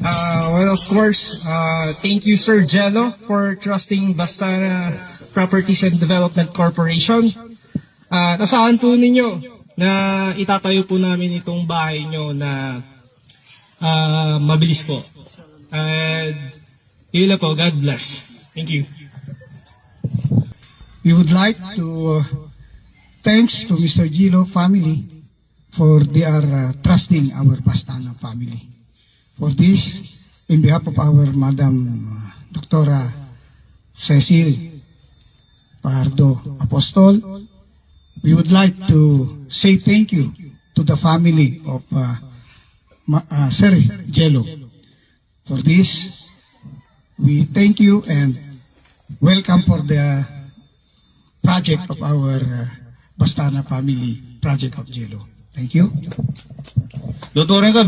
Well, of course, thank you, Sir Jello, for trusting Bastana Properties and Development Corporation. Nasahan po ninyo na itatayo po namin itong bahay nyo na mabilis po. Yun lang po. God bless. Thank you. We would like to thanks to Mr. Gilo family for their trusting our Bastana family. For this, in behalf of our Madam Dr. Cecil Pardo Apostol, we would like to say thank you to the family of Sir Jello. For this, we thank you and welcome for the project of our Bastana family, project of Jello. Thank you. Luturin ko,